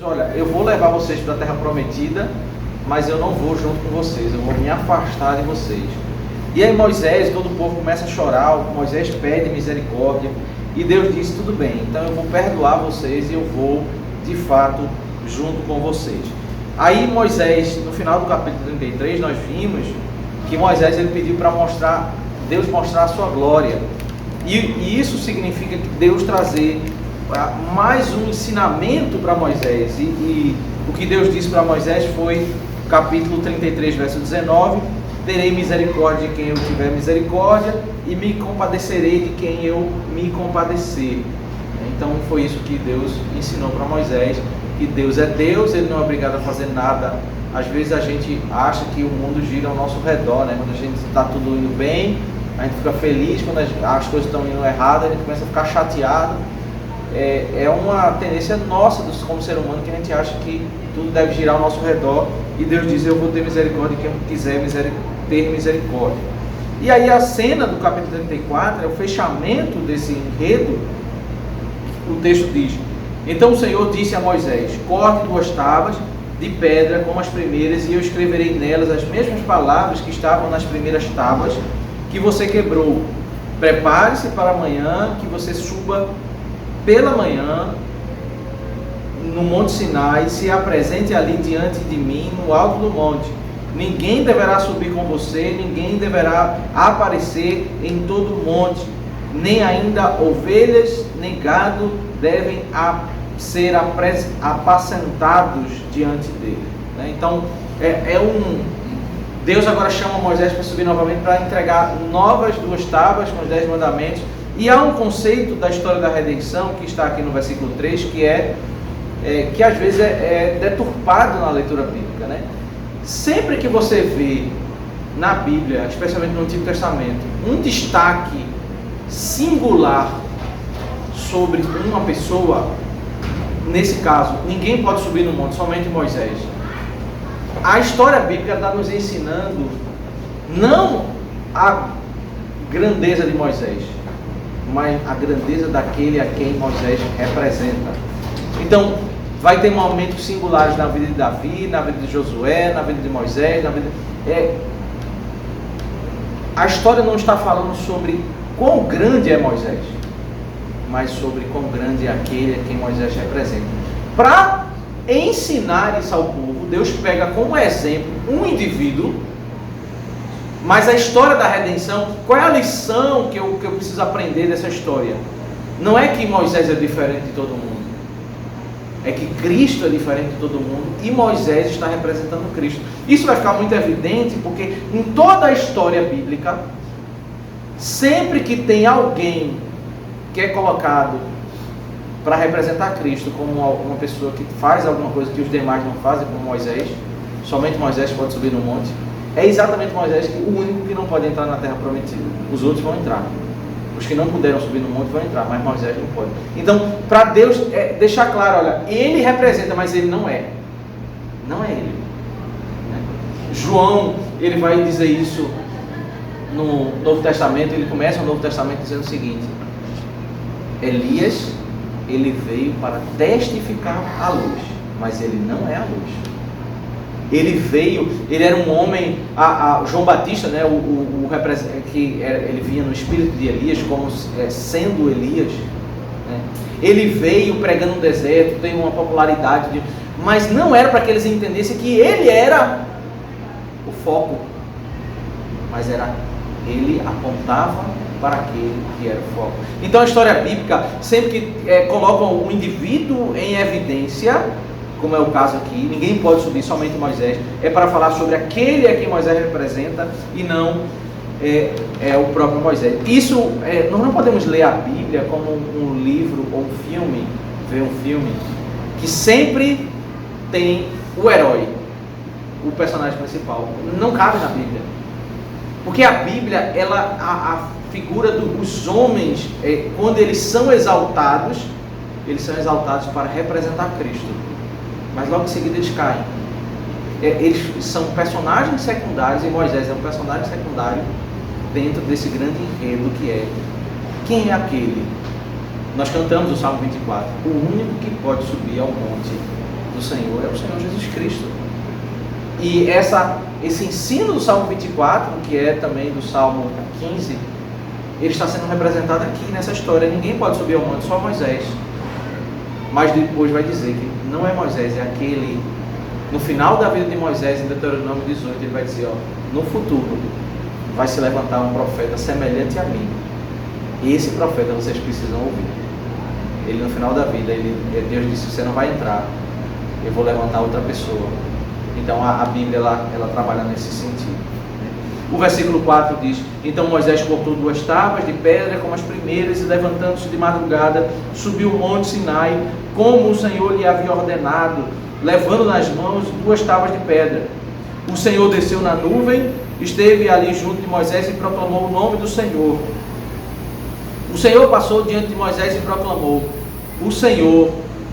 olha, eu vou levar vocês para a terra prometida, mas eu não vou junto com vocês, eu vou me afastar de vocês. E aí Moisés, todo o povo começa a chorar, Moisés pede misericórdia, e Deus disse, tudo bem, então eu vou perdoar vocês e eu vou, de fato, junto com vocês. Aí Moisés, no final do capítulo 33, nós vimos que Moisés ele pediu para Deus mostrar a sua glória. E isso significa que Deus trazer mais um ensinamento para Moisés. E o que Deus disse para Moisés foi, capítulo 33, verso 19, terei misericórdia de quem eu tiver misericórdia e me compadecerei de quem eu me compadecer. Então foi isso que Deus ensinou para Moisés, que Deus é Deus, Ele não é obrigado a fazer nada. Às vezes a gente acha que o mundo gira ao nosso redor, né? Quando a gente está tudo indo bem, a gente fica feliz, quando as coisas estão indo errado, a gente começa a ficar chateado. É uma tendência nossa como ser humano, que a gente acha que tudo deve girar ao nosso redor, e Deus diz, eu vou ter misericórdia de quem quiser ter misericórdia. E aí a cena do capítulo 34 é o fechamento desse enredo. O texto diz, então o Senhor disse a Moisés, corte 2 tábuas de pedra como as primeiras, e eu escreverei nelas as mesmas palavras que estavam nas primeiras tábuas que você quebrou. Prepare-se para amanhã, que você suba pela manhã no Monte Sinai, se apresente ali diante de mim no alto do monte. Ninguém deverá subir com você, ninguém deverá aparecer em todo o monte, nem ainda ovelhas nem gado devem ser apacentados diante dele. Então, Deus agora chama Moisés para subir novamente, para entregar novas 2 tábuas com os 10 mandamentos. E há um conceito da história da redenção, que está aqui no versículo 3, que às vezes é deturpado na leitura bíblica, né? Sempre que você vê na Bíblia, especialmente no Antigo Testamento, um destaque singular sobre uma pessoa, nesse caso, ninguém pode subir no monte, somente Moisés. A história bíblica está nos ensinando não a grandeza de Moisés, mas a grandeza daquele a quem Moisés representa. Então, vai ter momentos singulares na vida de Davi, na vida de Josué, na vida de Moisés, a história não está falando sobre quão grande é Moisés, mas sobre quão grande é aquele a quem Moisés representa. Para ensinar isso ao povo, Deus pega como exemplo um indivíduo, mas a história da redenção, qual é a lição que eu preciso aprender dessa história? Não é que Moisés é diferente de todo mundo, é que Cristo é diferente de todo mundo e Moisés está representando Cristo. Isso vai ficar muito evidente porque em toda a história bíblica, sempre que tem alguém que é colocado para representar Cristo como uma pessoa que faz alguma coisa que os demais não fazem, como Moisés, somente Moisés pode subir no monte, é exatamente Moisés o único que não pode entrar na terra prometida. Os outros vão entrar. Os que não puderam subir no monte vão entrar, mas Moisés não pode. Então, para Deus deixar claro, olha, ele representa, mas ele não é. Não é ele. João, ele vai dizer isso no Novo Testamento. Ele começa o Novo Testamento dizendo o seguinte: Elias, ele veio para testificar a luz, mas ele não é a luz. Ele veio, ele era um homem, João Batista, né, ele vinha no espírito de Elias, como sendo Elias, né? Ele veio pregando no deserto, tem uma popularidade, mas não era para que eles entendessem que ele era o foco, mas ele apontava para aquele que era o foco. Então a história bíblica, sempre que colocam o indivíduo em evidência, como é o caso aqui, ninguém pode subir, somente Moisés, é para falar sobre aquele a quem Moisés representa e não o próprio Moisés. Isso, nós não podemos ler a Bíblia como um livro ou um filme, ver um filme, que sempre tem o herói, o personagem principal. Não cabe na Bíblia. Porque a Bíblia, a figura dos homens, quando eles são exaltados para representar Cristo. Mas logo em seguida eles caem. Eles são personagens secundários, e Moisés é um personagem secundário dentro desse grande enredo que é: quem é aquele? Nós cantamos o Salmo 24, o único que pode subir ao monte do Senhor é o Senhor Jesus Cristo. E esse ensino do Salmo 24, que é também do Salmo 15, ele está sendo representado aqui nessa história. Ninguém pode subir ao monte, só Moisés. Mas depois vai dizer que não é Moisés, é aquele... No final da vida de Moisés, em Deuteronômio 18, ele vai dizer, no futuro vai se levantar um profeta semelhante a mim. E esse profeta vocês precisam ouvir. Ele, no final da vida, Deus disse, você não vai entrar, eu vou levantar outra pessoa. Então a Bíblia ela trabalha nesse sentido. O versículo 4 diz, então Moisés cortou 2 tábuas de pedra como as primeiras e levantando-se de madrugada, subiu o monte Sinai, como o Senhor lhe havia ordenado, levando nas mãos 2 tábuas de pedra. O Senhor desceu na nuvem, esteve ali junto de Moisés e proclamou o nome do Senhor. O Senhor passou diante de Moisés e proclamou, o Senhor,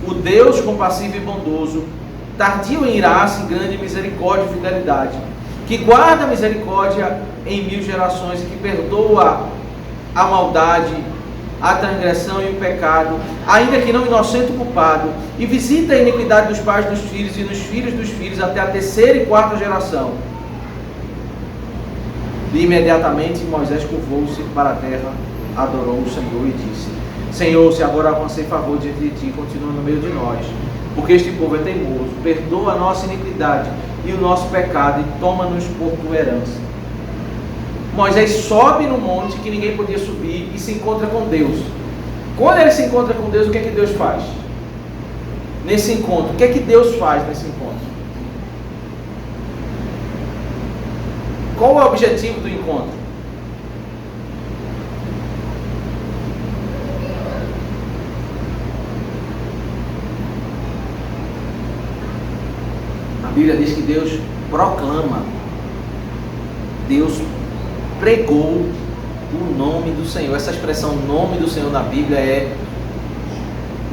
o Deus compassivo e bondoso, tardio em irar-se, grande misericórdia e fidelidade, que guarda a misericórdia em 1000 gerações e que perdoa a maldade, a transgressão e o pecado, ainda que não inocente o culpado, e visita a iniquidade dos pais dos filhos e nos filhos dos filhos até a 3ª e 4ª geração. E imediatamente Moisés curvou-se para a terra, adorou o Senhor e disse, Senhor, se agora alcancei favor diante de ti, continua no meio de nós, porque este povo é teimoso, perdoa a nossa iniquidade e o nosso pecado e toma-nos por tua herança. Moisés sobe no monte que ninguém podia subir e se encontra com Deus. Quando ele se encontra com Deus, o que é que Deus faz? Nesse encontro, o que é que Deus faz nesse encontro? Qual é o objetivo do encontro? A Bíblia diz que Deus proclama, Deus pregou o nome do Senhor. Essa expressão nome do Senhor na Bíblia é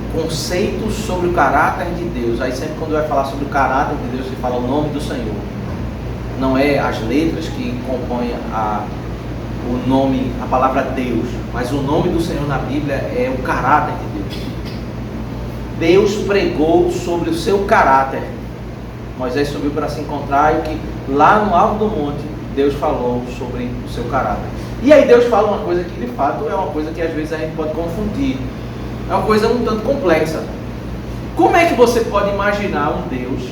o conceito sobre o caráter de Deus. Aí sempre quando vai falar sobre o caráter de Deus, se fala o nome do Senhor. Não é as letras que compõem o nome, a palavra Deus, mas o nome do Senhor na Bíblia é o caráter de Deus. Deus pregou sobre o seu caráter. Moisés subiu para se encontrar e que lá no alto do monte Deus falou sobre o seu caráter. E aí Deus fala uma coisa que de fato é uma coisa que às vezes a gente pode confundir. É uma coisa um tanto complexa. Como é que você pode imaginar um Deus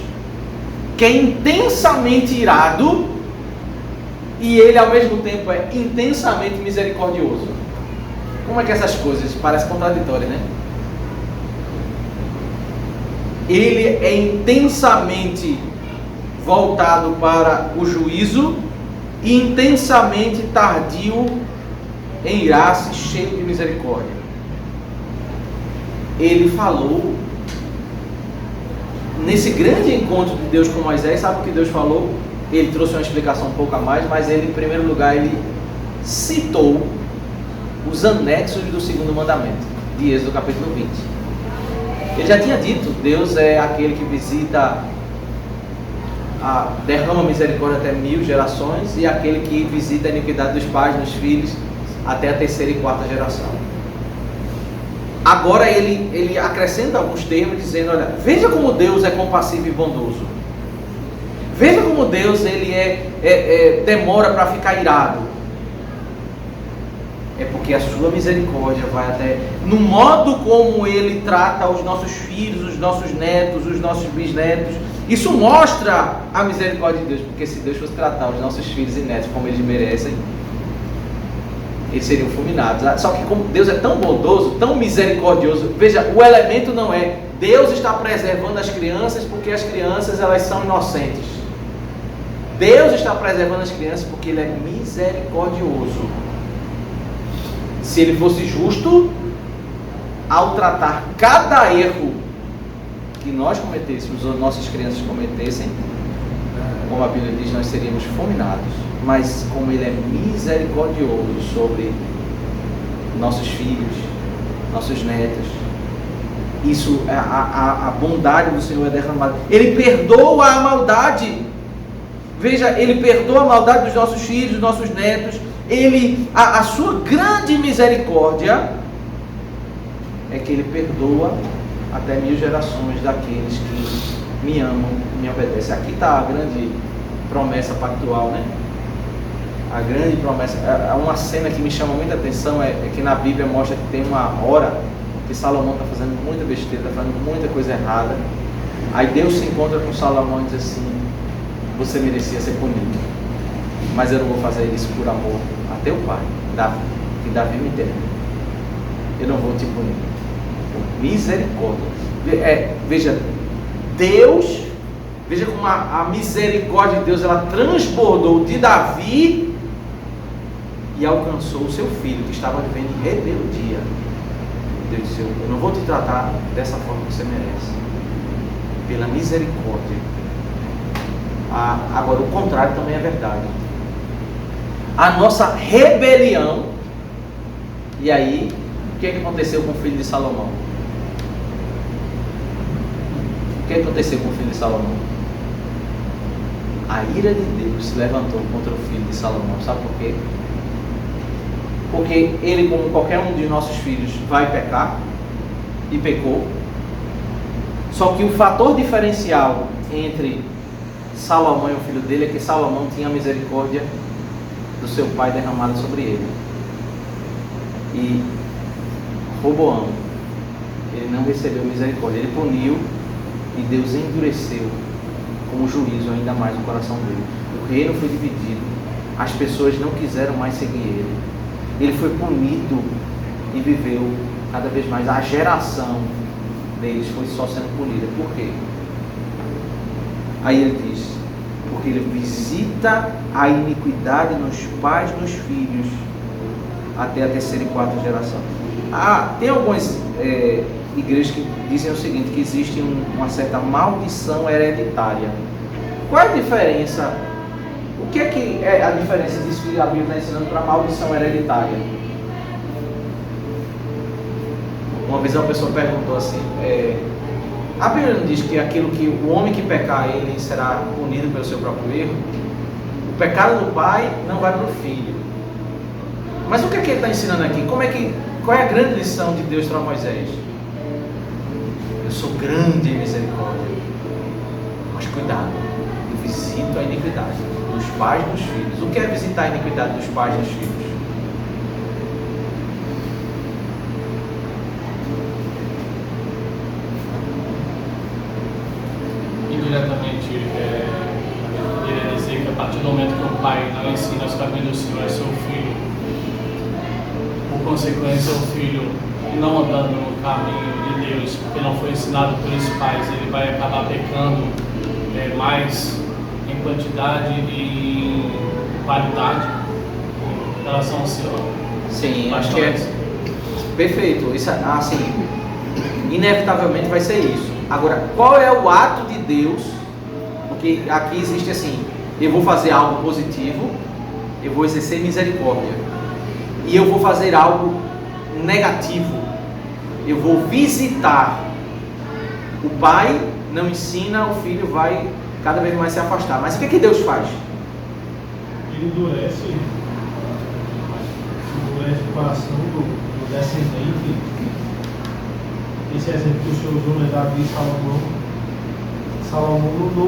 que é intensamente irado e ele ao mesmo tempo é intensamente misericordioso? Como é que essas coisas parecem contraditórias, né? Ele é intensamente voltado para o juízo e intensamente tardio em irar-se, cheio de misericórdia. Ele falou nesse grande encontro de Deus com Moisés. Sabe o que Deus falou? Ele trouxe uma explicação um pouco a mais, mas ele, em primeiro lugar, ele citou os anexos do 2º mandamento, de Êxodo capítulo 20. Ele já tinha dito, Deus é aquele que visita, derrama misericórdia até 1000 gerações, e aquele que visita a iniquidade dos pais nos filhos até a 3ª e 4ª geração. Agora ele acrescenta alguns termos dizendo, olha, veja como Deus é compassivo e bondoso. Veja como Deus ele demora para ficar irado. É porque a sua misericórdia vai até... No modo como ele trata os nossos filhos, os nossos netos, os nossos bisnetos. Isso mostra a misericórdia de Deus. Porque se Deus fosse tratar os nossos filhos e netos como eles merecem, eles seriam fulminados. Só que como Deus é tão bondoso, tão misericordioso, veja, o elemento não é Deus está preservando as crianças porque as crianças elas são inocentes. Deus está preservando as crianças porque Ele é misericordioso. Se Ele fosse justo, ao tratar cada erro que nós cometêssemos, ou nossas crianças cometessem, como a Bíblia diz, nós seríamos fulminados. Mas como Ele é misericordioso sobre nossos filhos, nossos netos, isso, a bondade do Senhor é derramada. Ele perdoa a maldade. Veja, Ele perdoa a maldade dos nossos filhos, dos nossos netos. A sua grande misericórdia é que Ele perdoa até 1000 gerações daqueles que me amam, me obedecem. Aqui está a grande promessa pactual, né? A grande promessa. Uma cena que me chama muita atenção é que na Bíblia mostra que tem uma hora que Salomão está fazendo muita besteira, está fazendo muita coisa errada. Aí Deus se encontra com Salomão e diz assim: você merecia ser punido, mas eu não vou fazer isso por amor a teu pai, Davi, que Davi me deu. Eu não vou te punir. Por misericórdia. Veja, Deus, veja como a misericórdia de Deus, ela transbordou de Davi e alcançou o seu filho, que estava vivendo em rebeldia. Deus disse: eu não vou te tratar dessa forma que você merece, pela misericórdia. Agora, o contrário também é verdade. A nossa rebelião. E aí, o que aconteceu com o filho de Salomão? O que aconteceu com o filho de Salomão? A ira de Deus se levantou contra o filho de Salomão. Sabe por quê? Porque ele, como qualquer um de nossos filhos, vai pecar, e pecou. Só que o fator diferencial entre Salomão e o filho dele é que Salomão tinha a misericórdia do seu pai derramada sobre ele. E Roboão, ele não recebeu misericórdia, ele puniu e Deus endureceu como juízo ainda mais o coração dele. O reino foi dividido, as pessoas não quiseram mais seguir ele. Ele foi punido e viveu cada vez mais. A geração deles foi só sendo punida. Por quê? Aí ele diz: porque ele visita a iniquidade nos pais, nos filhos, até a terceira e quarta geração. Tem algumas igrejas que dizem o seguinte, que existe uma certa maldição hereditária. Qual é a diferença? O que é a diferença disso que a Bíblia está ensinando para a maldição hereditária? Uma vez uma pessoa perguntou assim, a Bíblia não diz que aquilo que o homem que pecar, ele será punido pelo seu próprio erro? O pecado do pai não vai para o filho. Mas o que ele está ensinando aqui? Qual é a grande lição de Deus para Moisés? Eu sou grande em misericórdia, mas cuidado, eu visito a iniquidade dos pais e dos filhos. O que é visitar a iniquidade dos pais e dos filhos? Indiretamente, eu poderia dizer que a partir do momento que o pai não ensina os caminhos do Senhor a seu filho, por consequência, o filho não andando no caminho de Deus, porque não foi ensinado pelos pais, ele vai acabar pecando mais em quantidade e em qualidade em relação ao Senhor. Sim, acho que é perfeito. Isso, assim, inevitavelmente vai ser isso. Agora, qual é o ato de Deus? Porque aqui existe assim: eu vou fazer algo positivo, eu vou exercer misericórdia, e eu vou fazer algo negativo, eu vou visitar. O pai não ensina, o filho vai cada vez mais se afastar. Mas o que Deus faz? Ele endurece o coração do descendente. Esse exemplo que o senhor usou, né, Davi e Salomão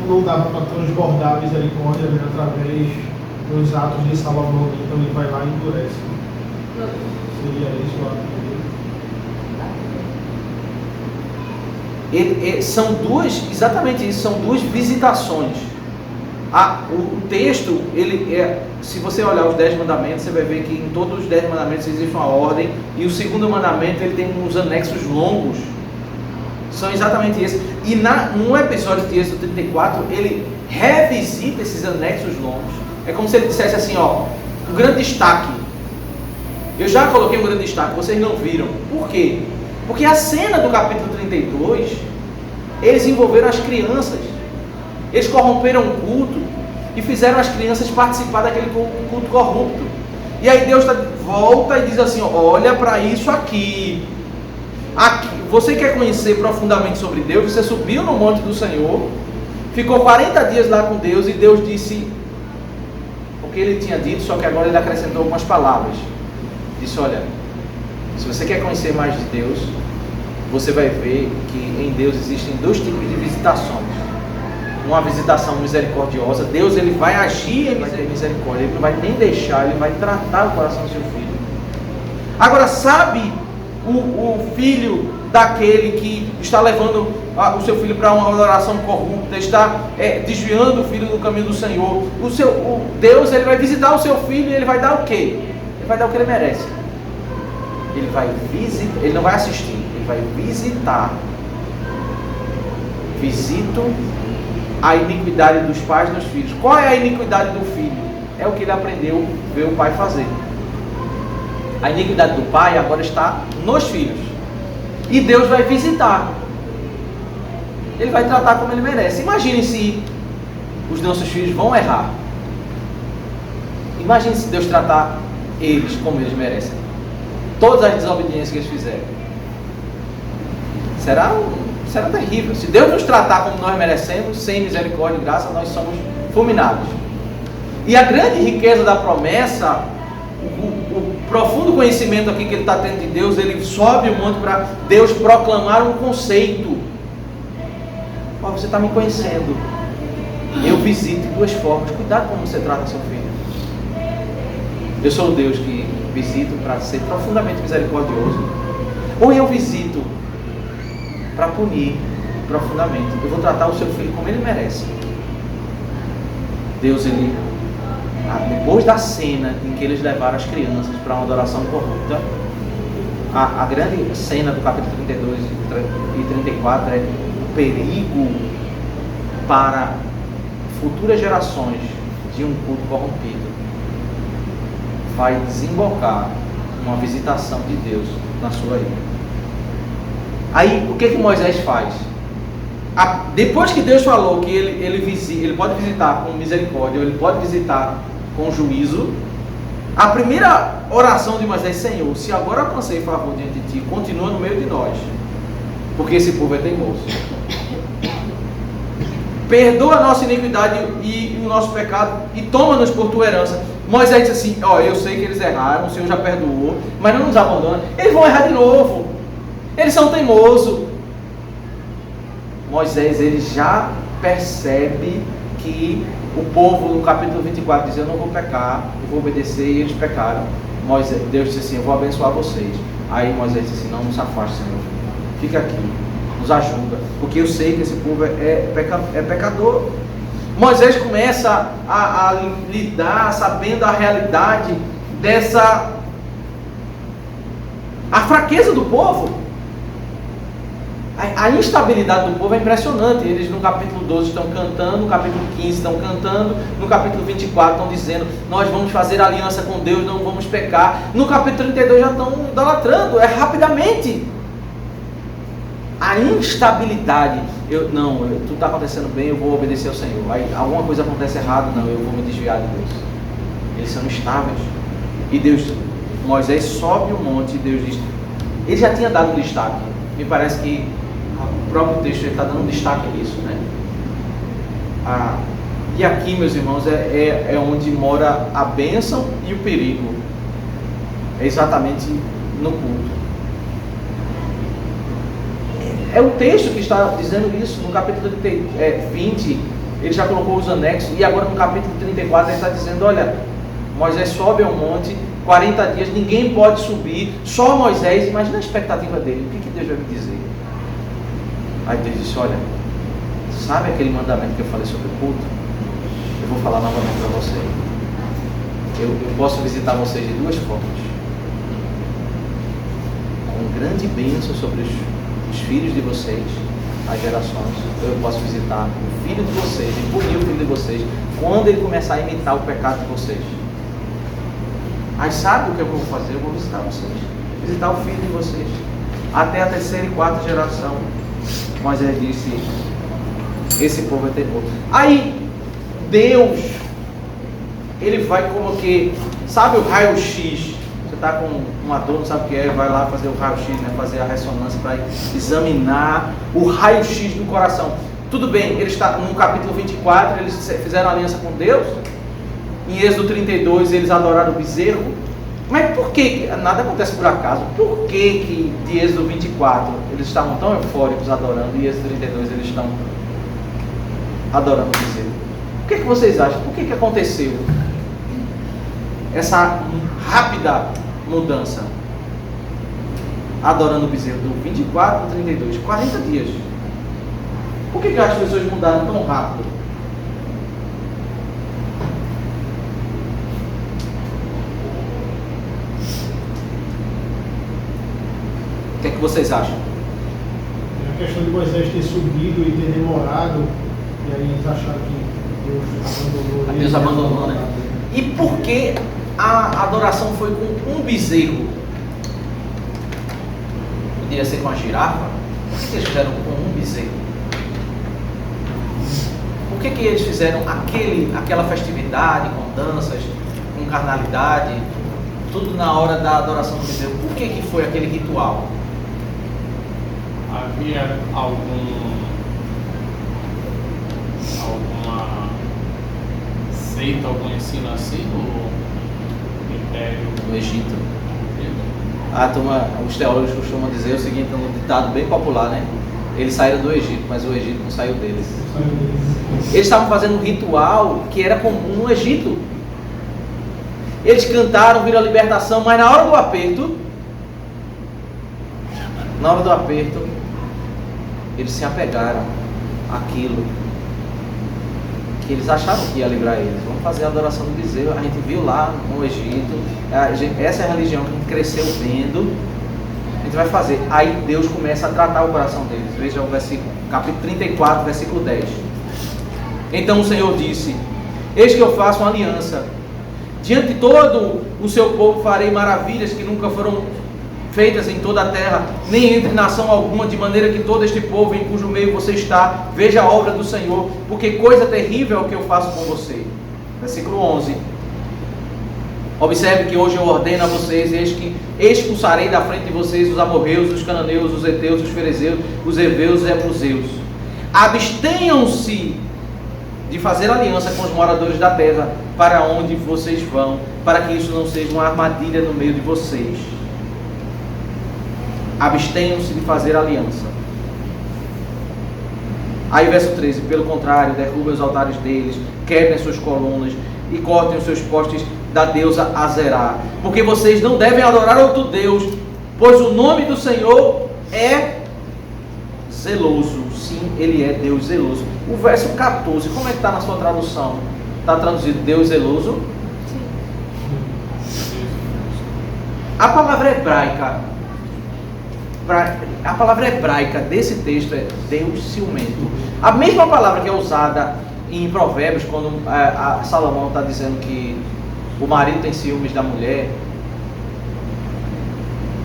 não dava para transbordar a misericórdia, né, através dos atos de Salomão. Então ele vai lá e endurece. Seria isso o ato dele? São duas, exatamente isso, são duas visitações. O texto, se você olhar os 10 mandamentos, você vai ver que em todos os 10 mandamentos existe uma ordem, e o segundo mandamento ele tem uns anexos longos, são exatamente esses. E no episódio de Êxodo 34, ele revisita esses anexos longos. É como se ele dissesse assim, um grande destaque. Eu já coloquei um grande destaque, vocês não viram. Por quê? Porque a cena do capítulo 32, eles envolveram as crianças. Eles corromperam o culto e fizeram as crianças participar daquele culto corrupto. E aí Deus volta e diz assim, olha para isso aqui. Você quer conhecer profundamente sobre Deus? Você subiu no monte do Senhor, ficou 40 dias lá com Deus, e Deus disse o que ele tinha dito, só que agora ele acrescentou algumas palavras. Disse, olha, se você quer conhecer mais de Deus, você vai ver que em Deus existem dois tipos de visitações. uma visitação misericordiosa, Deus ele vai agir em misericórdia, ele não vai nem deixar, ele vai tratar o coração do seu filho. Agora, sabe o filho daquele que está levando o seu filho para uma adoração corrupta, está desviando o filho do caminho do Senhor? Deus ele vai visitar o seu filho e ele vai dar o quê? Ele vai dar o que ele merece. Ele vai visitar, ele não vai assistir, ele vai visitar. Visito a iniquidade dos pais nos filhos. Qual é a iniquidade do filho? É o que ele aprendeu a ver o pai fazer. A iniquidade do pai agora está nos filhos. E Deus vai visitar. Ele vai tratar como ele merece. Imagine se os nossos filhos vão errar. Imagine se Deus tratar eles como eles merecem. Todas as desobediências que eles fizeram. Será terrível. Se Deus nos tratar como nós merecemos, sem misericórdia e graça, nós somos fulminados. E a grande riqueza da promessa, o profundo conhecimento aqui que ele está tendo de Deus, ele sobe o monte para Deus proclamar um conceito. Oh, você está me conhecendo. Eu visito de duas formas. Cuidado como você trata seu filho. Eu sou o Deus que visito para ser profundamente misericordioso. Ou eu visito para punir profundamente. Eu vou tratar o seu filho como ele merece. Deus, ele, depois da cena em que eles levaram as crianças para uma adoração corrupta, a grande cena do capítulo 32 e 34 é o perigo para futuras gerações de um culto corrompido. Vai desembocar uma visitação de Deus na sua ira. Aí, o que Moisés faz? Depois que Deus falou que ele pode visitar com misericórdia, ou ele pode visitar com juízo, a primeira oração de Moisés: Senhor, se agora alcancei favor diante de ti, continua no meio de nós, porque esse povo é teimoso. Perdoa a nossa iniquidade e o nosso pecado e toma-nos por tua herança. Moisés disse assim: eu sei que eles erraram, o Senhor já perdoou, mas não nos abandona. Eles vão errar de novo. Eles são teimosos. Moisés, ele já percebe que o povo, no capítulo 24, diz: eu não vou pecar, eu vou obedecer, e eles pecaram. Deus disse assim: eu vou abençoar vocês. Aí Moisés disse assim: não nos afaste, Senhor, fica aqui, nos ajuda, porque eu sei que esse povo é pecador. Moisés começa a lidar, sabendo a realidade a fraqueza do povo. A instabilidade do povo é impressionante. Eles no capítulo 12 estão cantando, no capítulo 15 estão cantando, no capítulo 24 estão dizendo: nós vamos fazer aliança com Deus, não vamos pecar. No capítulo 32 já estão idolatrando, rapidamente. A instabilidade, tudo está acontecendo bem, eu vou obedecer ao Senhor. Aí alguma coisa acontece errado, não, eu vou me desviar de Deus. Eles são instáveis. E Moisés sobe o monte e Deus diz, ele já tinha dado um destaque. Me parece que o próprio texto está dando um destaque nisso, né? E aqui, meus irmãos, é onde mora a bênção e o perigo. É exatamente no culto. É o texto que está dizendo isso. No capítulo 20, ele já colocou os anexos, e agora no capítulo 34 ele está dizendo: olha, Moisés sobe ao monte, 40 dias, ninguém pode subir, só Moisés. Imagina a expectativa dele, o que Deus vai me dizer? Aí Deus disse: olha, sabe aquele mandamento que eu falei sobre o culto? Eu vou falar novamente para você. Eu posso visitar vocês de duas formas: com grande bênção sobre os filhos de vocês, as gerações. Eu posso visitar o filho de vocês e punir o filho de vocês quando ele começar a imitar o pecado de vocês. Aí sabe o que eu vou fazer? Eu vou visitar vocês, visitar o filho de vocês, até a terceira e quarta geração. Moisés disse: esse povo é teimoso. Aí Deus, ele vai como que, sabe o raio-x? Você está com uma dor, não sabe o que é, vai lá fazer o raio-x, né? Fazer a ressonância para examinar o raio-x do coração. Tudo bem, ele está no capítulo 24, eles fizeram aliança com Deus. Em Êxodo 32 eles adoraram o bezerro. Mas por que? Nada acontece por acaso. Por que de Êxodo 24 eles estavam tão eufóricos adorando, e em Êxodo 32 eles estão adorando o bezerro. O que vocês acham? Por que aconteceu essa rápida mudança? Adorando o bezerro do 24 para 32, 40 dias. Por que as pessoas mudaram tão rápido? O que vocês acham? É a questão de Moisés ter subido e ter demorado, e aí eles acharam que Deus abandonou. Deus abandonou, né? E por que a adoração foi com um bezerro? Poderia ser com a girafa? Por que eles fizeram com um bezerro? Por que eles fizeram aquela festividade com danças, com carnalidade, tudo na hora da adoração do bezerro? Por que foi aquele ritual? Havia alguma seita, algum ensino assim no Império? No Egito. Os teólogos costumam dizer o seguinte, um ditado bem popular, né? Eles saíram do Egito, mas o Egito não saiu deles. Eles estavam fazendo um ritual que era comum no Egito. Eles cantaram, viram a libertação, mas na hora do aperto, eles se apegaram àquilo que eles achavam que ia livrar eles. Vamos fazer a adoração do bezerro. A gente viu lá no Egito, essa é a religião que a gente cresceu vendo, a gente vai fazer. Aí Deus começa a tratar o coração deles. Veja o versículo, capítulo 34, versículo 10. Então o Senhor disse: eis que eu faço uma aliança, diante de todo o seu povo farei maravilhas que nunca foram feitas em toda a terra, nem entre nação alguma, de maneira que todo este povo em cujo meio você está, veja a obra do Senhor, porque coisa terrível é o que eu faço com você. Versículo 11. Observe que hoje eu ordeno a vocês, eis que expulsarei da frente de vocês os amorreus, os cananeus, os heteus, os ferezeus, os heveus e os jebuseus. Abstenham-se de fazer aliança com os moradores da terra, para onde vocês vão, para que isso não seja uma armadilha no meio de vocês. Abstenham-se de fazer aliança. Aí verso 13, pelo contrário, derrubem os altares deles, quebrem as suas colunas e cortem os seus postes da deusa Azerá, porque vocês não devem adorar outro Deus, pois o nome do Senhor é zeloso. Sim, Ele é Deus zeloso. O verso 14, como é que está na sua tradução? Está traduzido Deus zeloso? Sim. A palavra hebraica desse texto é Deus ciumento. A mesma palavra que é usada em Provérbios, quando Salomão está dizendo que o marido tem ciúmes da mulher,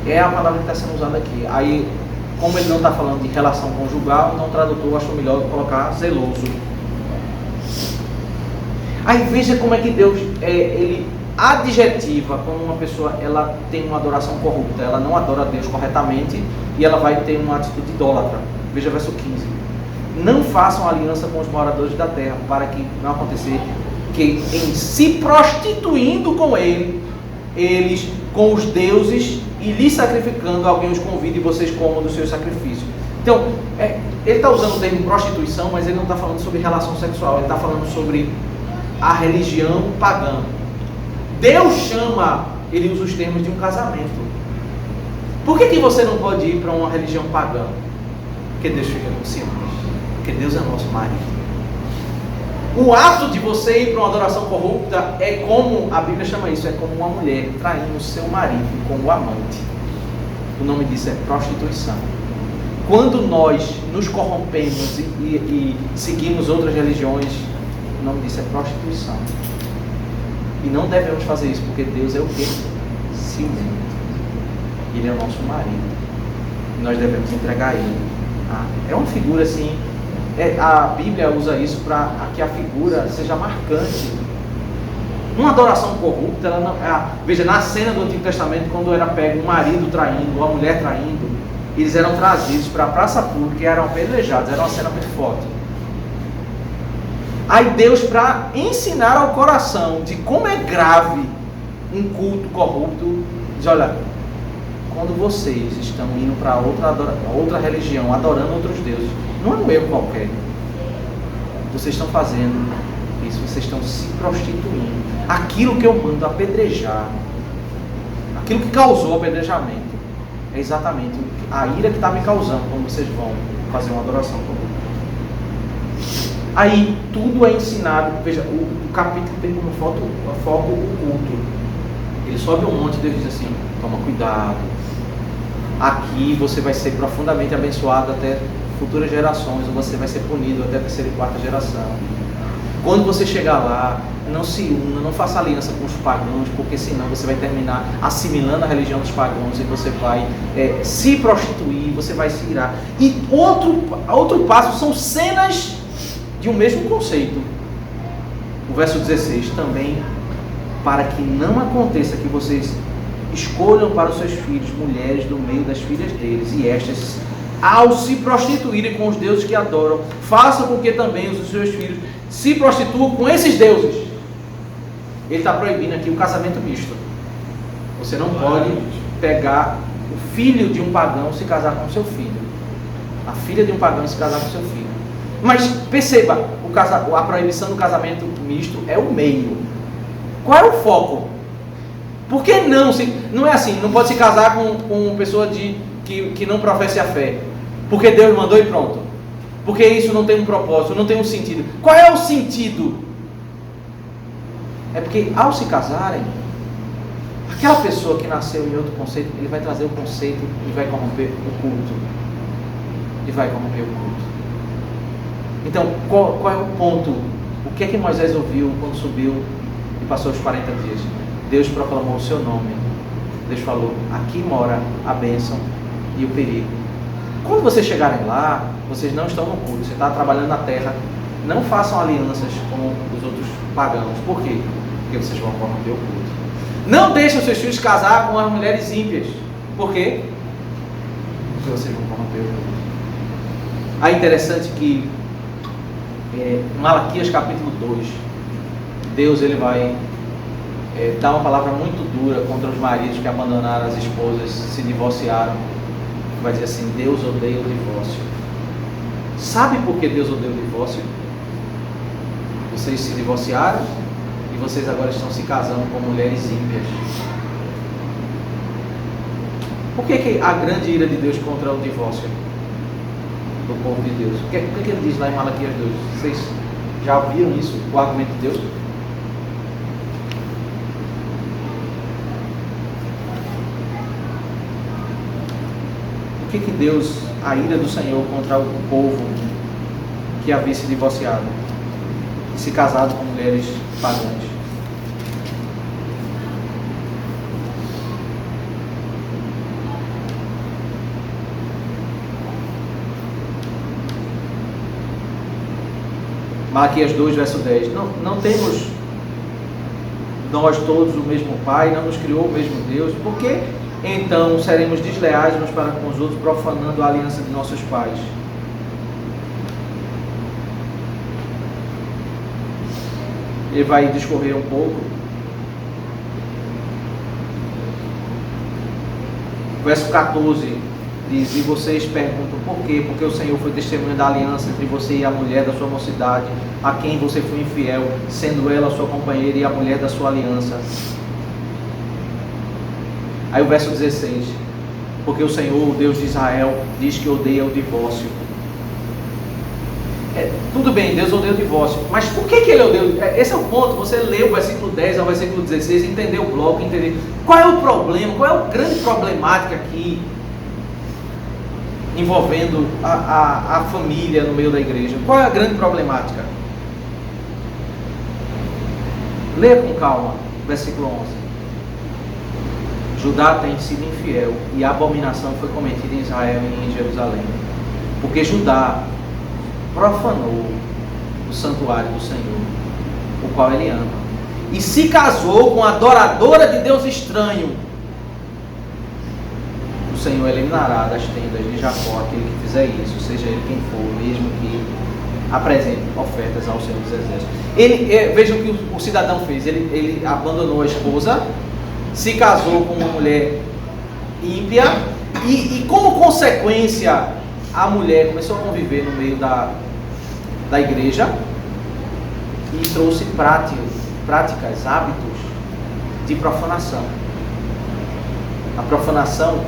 é a palavra que está sendo usada aqui. Aí, como ele não está falando de relação conjugal, então o tradutor achou melhor colocar zeloso. Aí veja como é que Deus, ele adjetiva como uma pessoa, ela tem uma adoração corrupta, ela não adora Deus corretamente e ela vai ter uma atitude idólatra. Veja verso 15. Não façam aliança com os moradores da terra, para que não acontecer que em se prostituindo com eles com os deuses e lhes sacrificando, alguém os convide e vocês comam dos seus sacrifícios. Então, ele está usando o termo prostituição, mas ele não está falando sobre relação sexual, ele está falando sobre a religião pagã. Deus chama, ele usa os termos de um casamento. Por que você não pode ir para uma religião pagã? Porque Deus fica com ciúmes. Porque Deus é nosso marido. O ato de você ir para uma adoração corrupta é como, a Bíblia chama isso, é como uma mulher traindo o seu marido como amante. O nome disso é prostituição. Quando nós nos corrompemos e seguimos outras religiões, o nome disso é prostituição. E não devemos fazer isso, porque Deus é o quê? Ciumento. Ele é o nosso marido. E nós devemos entregar a Ele. É uma figura assim, a Bíblia usa isso para que a figura seja marcante. Uma adoração corrupta, ela não, veja, na cena do Antigo Testamento, quando era pego um marido traindo, uma mulher traindo, eles eram trazidos para a praça pública e eram apedrejados. Era uma cena muito forte. Aí Deus, para ensinar ao coração de como é grave um culto corrupto, diz: olha, quando vocês estão indo para outra religião, adorando outros deuses, não é um erro qualquer. vocês estão fazendo isso, vocês estão se prostituindo. Aquilo que eu mando apedrejar, aquilo que causou o apedrejamento, é exatamente a ira que está me causando quando vocês vão fazer uma adoração comigo. Aí tudo é ensinado. Veja, o capítulo tem como foco o culto. Ele sobe um monte e Deus diz assim: toma cuidado, aqui você vai ser profundamente abençoado até futuras gerações, ou você vai ser punido até a terceira e quarta geração. Quando você chegar lá, não se una, não faça aliança com os pagãos, porque senão você vai terminar assimilando a religião dos pagãos e você vai se prostituir, você vai se irar. E outro passo são cenas de um mesmo conceito. O verso 16 também, para que não aconteça que vocês escolham para os seus filhos mulheres do meio das filhas deles, e estas, ao se prostituírem com os deuses que adoram, façam com que também os seus filhos se prostituam com esses deuses. Ele está proibindo aqui o casamento misto. Você não pode pegar o filho de um pagão e se casar com seu filho, a filha de um pagão e se casar com seu filho. Mas perceba, a proibição do casamento misto é o meio. Qual é o foco? Por que não? Não é assim, não pode se casar com pessoa que não professe a fé, porque Deus mandou e pronto. Porque isso não tem um propósito, não tem um sentido. Qual é o sentido? É porque ao se casarem, aquela pessoa que nasceu em outro conceito, ele vai trazer o conceito e vai corromper o culto. E vai corromper o culto. Então, qual é o ponto? O que é que Moisés ouviu quando subiu e passou os 40 dias? Deus proclamou o seu nome. Deus falou: aqui mora a bênção e o perigo. Quando vocês chegarem lá, vocês não estão no culto, você está trabalhando na terra. Não façam alianças com os outros pagãos. Por quê? Porque vocês vão corromper o culto. Não deixem os seus filhos casar com as mulheres ímpias. Por quê? Porque vocês vão corromper o culto. Aí interessante que Malaquias capítulo 2, Deus ele vai dar uma palavra muito dura contra os maridos que abandonaram as esposas, se divorciaram. Vai dizer assim: Deus odeia o divórcio. Sabe por que Deus odeia o divórcio? Vocês se divorciaram e vocês agora estão se casando com mulheres ímpias. Por que a grande ira de Deus contra o divórcio do povo de Deus? O que ele diz lá em Malaquias 2? Vocês já ouviram isso, o argumento de Deus? Por que Deus, a ira do Senhor contra o povo que havia se divorciado e se casado com mulheres pagãs? Malaquias 2, verso 10. Não temos nós todos o mesmo Pai, não nos criou o mesmo Deus? Por que então seremos desleais uns para com os outros, profanando a aliança de nossos pais? Ele vai discorrer um pouco. Verso 14 diz: e vocês perguntam por quê? Porque o Senhor foi testemunha da aliança entre você e a mulher da sua mocidade, a quem você foi infiel, sendo ela a sua companheira e a mulher da sua aliança. Aí o verso 16: porque o Senhor, o Deus de Israel, diz que odeia o divórcio. Tudo bem, Deus odeia o divórcio, mas por que ele odeia? Esse é o ponto. Você lê o versículo 10 ao versículo 16, entender o bloco, entender qual é o problema, qual é a grande problemática aqui envolvendo a família no meio da igreja. Qual é a grande problemática? Leia com calma, versículo 11. Judá tem sido infiel e a abominação foi cometida em Israel e em Jerusalém, porque Judá profanou o santuário do Senhor, o qual ele ama, e se casou com a adoradora de Deus estranho. O Senhor eliminará das tendas de Jacó aquele que fizer isso, seja ele quem for, mesmo que apresente ofertas ao Senhor dos Exércitos. Vejam o que o cidadão fez. Ele abandonou a esposa, se casou com uma mulher ímpia e como consequência a mulher começou a conviver no meio da igreja e trouxe práticas, hábitos de profanação. A profanação,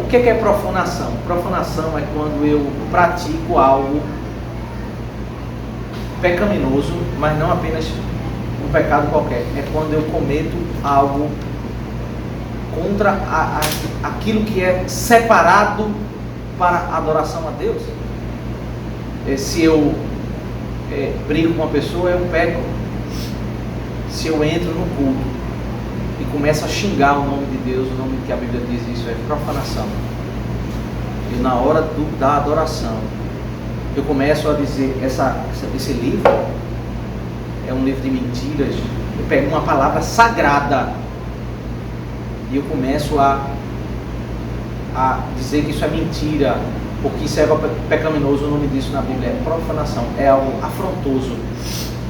o que é profanação? Profanação é quando eu pratico algo pecaminoso, mas não apenas um pecado qualquer. É quando eu cometo algo contra aquilo que é separado para adoração a Deus. Se eu brigo com uma pessoa, eu peco. Se eu entro no culto e começo a xingar o nome de Deus, o nome que a Bíblia diz, isso é profanação. E na hora da adoração, eu começo a dizer, esse livro é um livro de mentiras. Eu pego uma palavra sagrada e eu começo a dizer que isso é mentira, porque isso é pecaminoso. O nome disso na Bíblia é profanação, é algo afrontoso.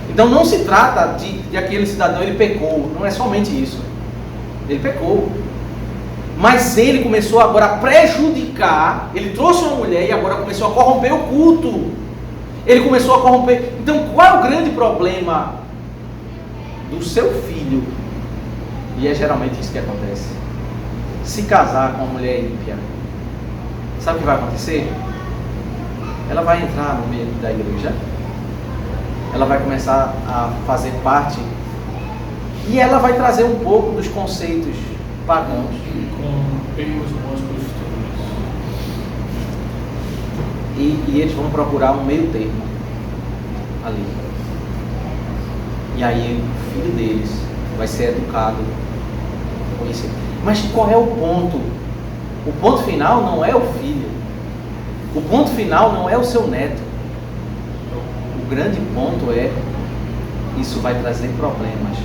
Então não se trata de aquele cidadão, ele pecou, não é somente isso. Ele pecou, mas ele começou agora a prejudicar. Ele trouxe uma mulher e agora começou a corromper o culto. Ele começou a corromper. Então qual é o grande problema do seu filho? E é geralmente isso que acontece. Se casar com uma mulher ímpia, sabe o que vai acontecer? Ela vai entrar no meio da igreja, ela vai começar a fazer parte e ela vai trazer um pouco dos conceitos pagãos. Com os bons costumes. E eles vão procurar um meio termo ali. E aí o filho deles vai ser educado com isso. Mas qual é o ponto? O ponto final não é o filho. O ponto final não é o seu neto. O grande ponto é: isso vai trazer problemas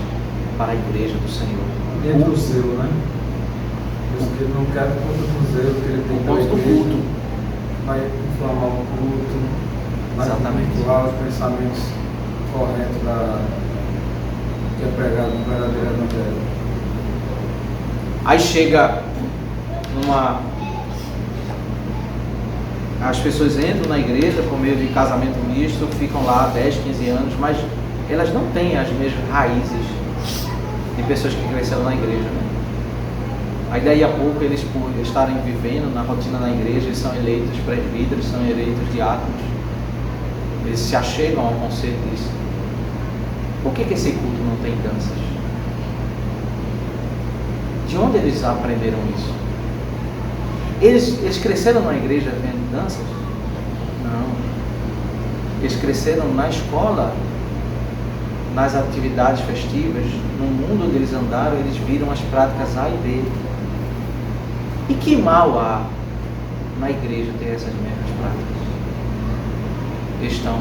para a igreja do Senhor. Dentro do zelo, né? Porque ele não quer por conta do zelo que ele tem pela igreja, culto. Vai inflamar o culto, vai manipular os pensamentos corretos que é pregado no verdadeiro evangelho. Aí chega as pessoas entram na igreja por meio de casamento misto, ficam lá 10, 15 anos, mas elas não têm as mesmas raízes de pessoas que cresceram na igreja, né? Aí daí a pouco eles, por estarem vivendo na rotina da igreja, eles são eleitos presbíteros, são eleitos diáconos, eles se achegam ao conceito disso. Por que esse culto não tem danças? De onde eles aprenderam isso? Eles cresceram na igreja vendo danças? Não. Eles cresceram na escola, nas atividades festivas, no mundo onde eles andaram, eles viram as práticas A e B. E que mal há na igreja ter essas mesmas práticas? Eles estão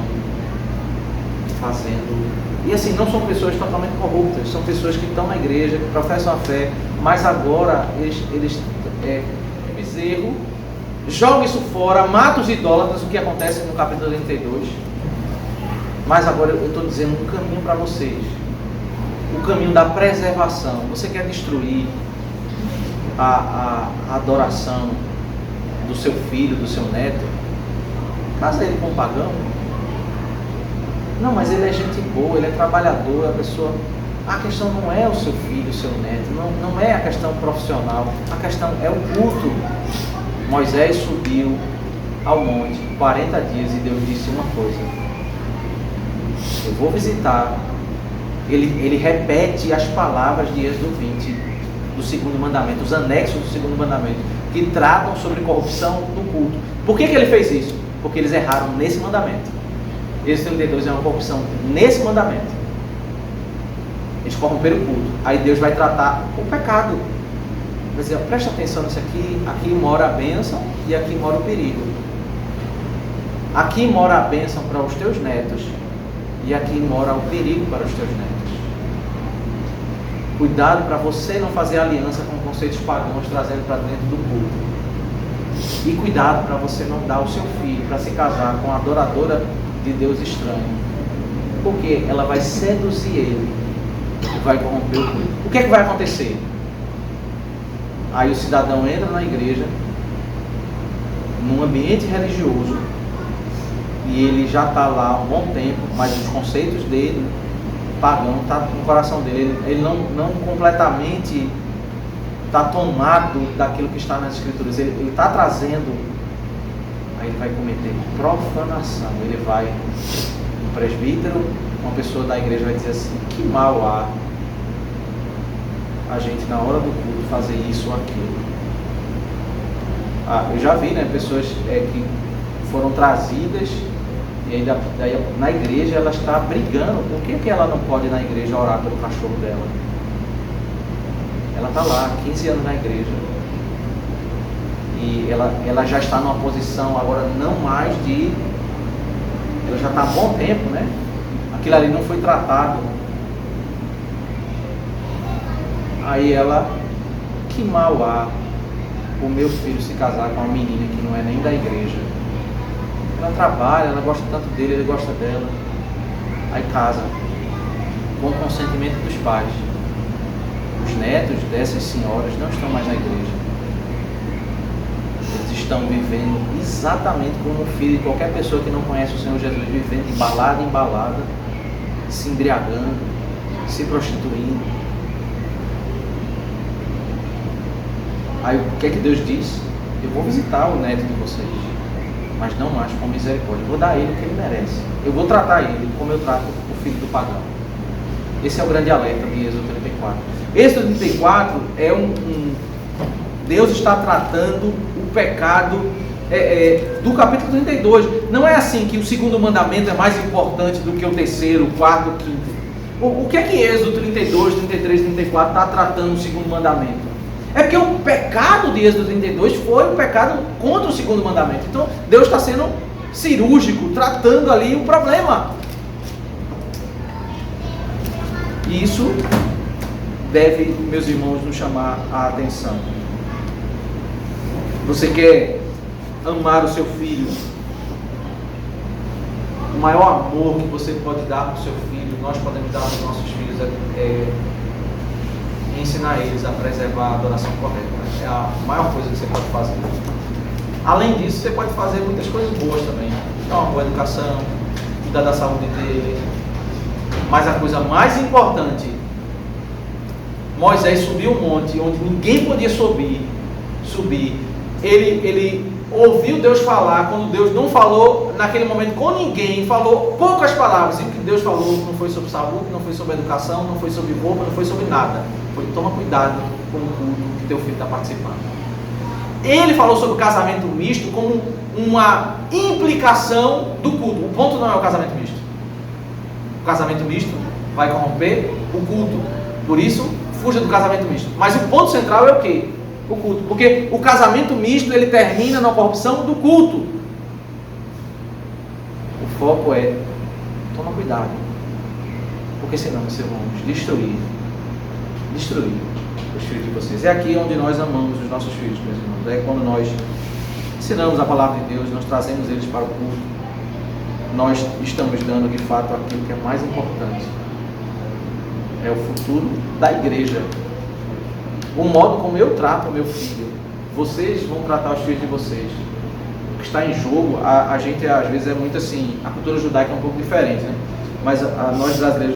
fazendo. E assim, não são pessoas totalmente corruptas, são pessoas que estão na igreja, que professam a fé, mas agora eles bezerro, joga isso fora, mata os idólatras, o que acontece no capítulo 32. Mas agora eu estou dizendo um caminho para vocês, o caminho da preservação. Você quer destruir a adoração do seu filho, do seu neto? Casa ele com um pagão? Não, mas ele é gente boa, ele é trabalhador, a pessoa... A questão não é o seu filho, o seu neto, não é a questão profissional, a questão é o culto. Moisés subiu ao monte 40 dias e Deus disse uma coisa: eu vou visitar. Ele repete as palavras de Êxodo 20, do segundo mandamento, os anexos do segundo mandamento, que tratam sobre corrupção no culto. Por que ele fez isso? Porque eles erraram nesse mandamento. Êxodo 32 é uma corrupção nesse mandamento. Eles corromperam o culto. Aí Deus vai tratar o pecado. Vai dizer: presta atenção nisso aqui. Aqui mora a bênção e aqui mora o perigo. Aqui mora a bênção para os teus netos e aqui mora o perigo para os teus netos. Cuidado para você não fazer aliança com conceitos pagãos trazendo para dentro do culto. E cuidado para você não dar o seu filho para se casar com a adoradora de Deus estranho. Porque ela vai seduzir ele e vai corromper o culto. O que é que vai acontecer? Aí o cidadão entra na igreja, num ambiente religioso, e ele já está lá há um bom tempo, mas os conceitos dele pagão está no coração dele. Ele não completamente está tomado daquilo que está nas Escrituras. Ele está trazendo, aí ele vai cometer profanação. Ele vai, um presbítero, uma pessoa da igreja vai dizer assim: que mal há a gente na hora do culto fazer isso ou aquilo. Eu já vi, né, pessoas que foram trazidas e ainda daí, na igreja ela está brigando. Por que ela não pode ir na igreja orar pelo cachorro dela? Ela está lá, 15 anos na igreja, e ela já está numa posição agora não mais de... Ela já está há bom tempo, né? Aquilo ali não foi tratado. Aí ela: que mal há o meu filho se casar com uma menina que não é nem da igreja. Ela trabalha, ela gosta tanto dele, ele gosta dela. Aí casa, com o consentimento dos pais. Os netos dessas senhoras não estão mais na igreja. Eles estão vivendo exatamente como o filho de qualquer pessoa que não conhece o Senhor Jesus, vivendo de balada em balada, se embriagando, se prostituindo. Aí o que é que Deus diz? Eu vou visitar o neto de vocês, mas não mais com misericórdia. Eu vou dar a ele o que ele merece. Eu vou tratar ele como eu trato o filho do pagão. Esse é o grande alerta de Êxodo 34. Êxodo 34 é Deus está tratando o pecado do capítulo 32. Não é assim que o segundo mandamento é mais importante do que o terceiro, o quarto, o quinto. O que é que Êxodo 32, 33, 34 está tratando o segundo mandamento? É porque o pecado de Êxodo 32 foi um pecado contra o segundo mandamento. Então Deus está sendo cirúrgico, tratando ali o problema. E isso deve, meus irmãos, nos chamar a atenção. Você quer amar o seu filho? O maior amor que você pode dar para o seu filho, nós podemos dar aos nossos filhos, é ensinar eles a preservar a adoração correta. É a maior coisa que você pode fazer. Além disso, você pode fazer muitas coisas boas também. Dar uma boa educação, cuidar da saúde dele. Mas a coisa mais importante, Moisés subiu um monte onde ninguém podia subir. Ele ouviu Deus falar, quando Deus não falou naquele momento com ninguém, falou poucas palavras. E o que Deus falou não foi sobre saúde, não foi sobre educação, não foi sobre roupa, não foi sobre nada. Foi: toma cuidado com o culto que teu filho está participando. Ele falou sobre o casamento misto como uma implicação do culto. O ponto não é o casamento misto. O casamento misto vai corromper o culto. Por isso, fuja do casamento misto. Mas o ponto central é o quê? O culto. Porque o casamento misto, ele termina na corrupção do culto. O foco é: toma cuidado. Porque senão vocês vão destruir os filhos de vocês. É aqui onde nós amamos os nossos filhos, meus irmãos. É quando nós ensinamos a palavra de Deus, nós trazemos eles para o culto. Nós estamos dando de fato aquilo que é mais importante. É o futuro da igreja. O modo como eu trato o meu filho, vocês vão tratar os filhos de vocês. O que está em jogo, a gente às vezes é muito assim, a cultura judaica é um pouco diferente, né? Mas nós brasileiros